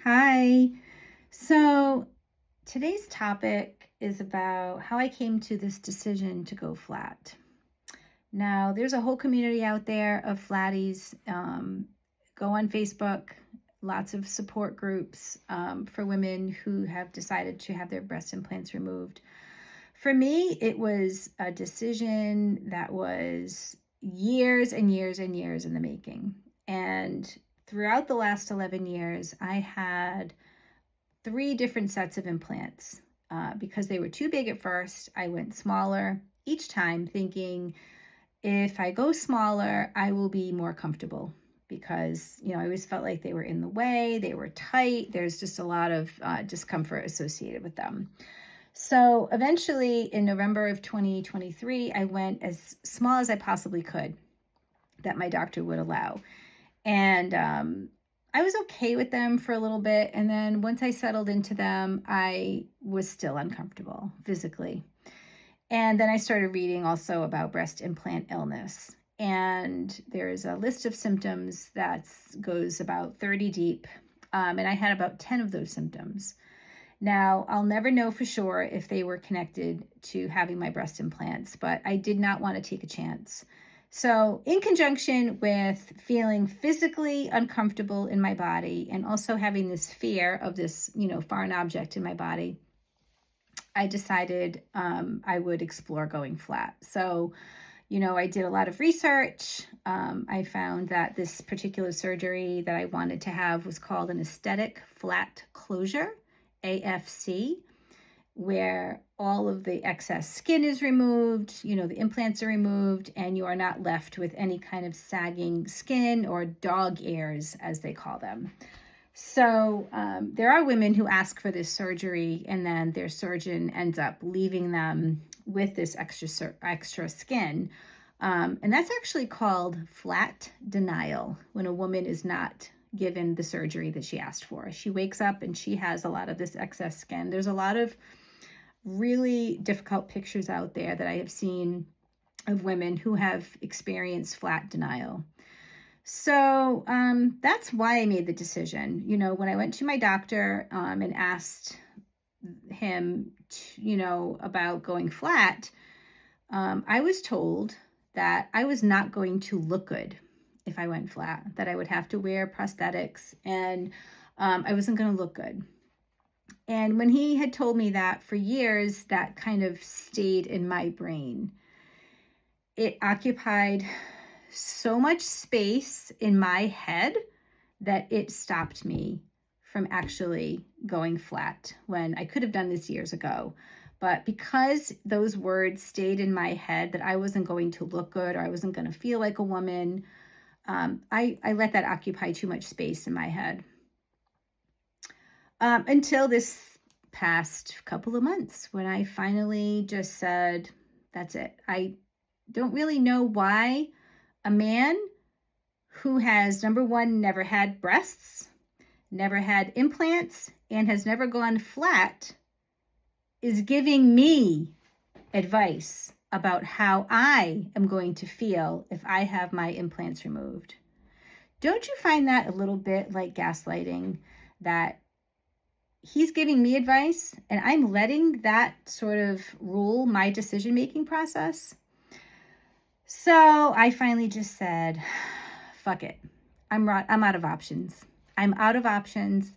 Hi. So today's topic is about how I came to this decision to go flat. Now, there's a whole community out there of flatties. Go on Facebook, lots of support groups for women who have decided to have their breast implants removed. For me, it was a decision that was years and years and years in the making. And throughout the last 11 years, I had 3 different sets of implants. Because they were too big at first, I went smaller each time, thinking if I go smaller, I will be more comfortable because, I always felt like they were in the way, they were tight. There's just a lot of discomfort associated with them. So eventually in November of 2023, I went as small as I possibly could that my doctor would allow. And I was okay with them for a little bit. And then once I settled into them, I was still uncomfortable physically. And then I started reading also about breast implant illness. And there's a list of symptoms that goes about 30 deep. And I had about 10 of those symptoms. Now, I'll never know for sure if they were connected to having my breast implants, but I did not want to take a chance. So in conjunction with feeling physically uncomfortable in my body and also having this fear of this, foreign object in my body, I decided I would explore going flat. So, I did a lot of research. I found that this particular surgery that I wanted to have was called an aesthetic flat closure, AFC, where all of the excess skin is removed, the implants are removed, and you are not left with any kind of sagging skin or dog ears, as they call them. So there are women who ask for this surgery, and then their surgeon ends up leaving them with this extra skin. And that's actually called flat denial, when a woman is not given the surgery that she asked for. She wakes up and she has a lot of this excess skin. There's a lot of really difficult pictures out there that I have seen of women who have experienced flat denial. So that's why I made the decision. When I went to my doctor and asked him, about going flat, I was told that I was not going to look good if I went flat, that I would have to wear prosthetics and I wasn't going to look good. And when he had told me that, for years, that kind of stayed in my brain. It occupied so much space in my head that it stopped me from actually going flat when I could have done this years ago. But because those words stayed in my head that I wasn't going to look good or I wasn't going to feel like a woman, I let that occupy too much space in my head. Until this past couple of months when I finally just said, that's it. I don't really know why a man who has, number one, never had breasts, never had implants, and has never gone flat is giving me advice about how I am going to feel if I have my implants removed. Don't you find that a little bit like gaslighting, that he's giving me advice and I'm letting that sort of rule my decision-making process? So I finally just said, fuck it. I'm out of options. I'm out of options.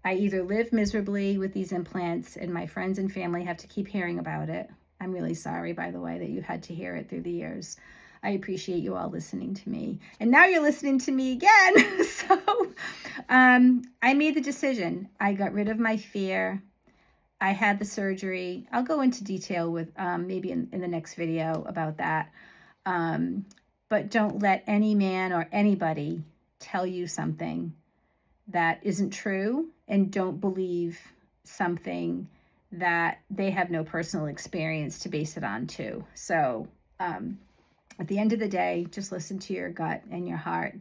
I either live miserably with these implants and my friends and family have to keep hearing about it. I'm really sorry, by the way, that you had to hear it through the years. I appreciate you all listening to me. And now you're listening to me again. So I made the decision. I got rid of my fear. I had the surgery. I'll go into detail with maybe in the next video about that. But don't let any man or anybody tell you something that isn't true, and don't believe something that they have no personal experience to base it on too. So at the end of the day, just listen to your gut and your heart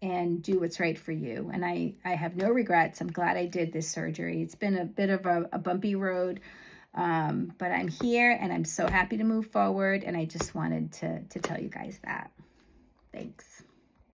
and do what's right for you. And I have no regrets. I'm glad I did this surgery. It's been a bit of a bumpy road, but I'm here and I'm so happy to move forward. And I just wanted to tell you guys that. Thanks.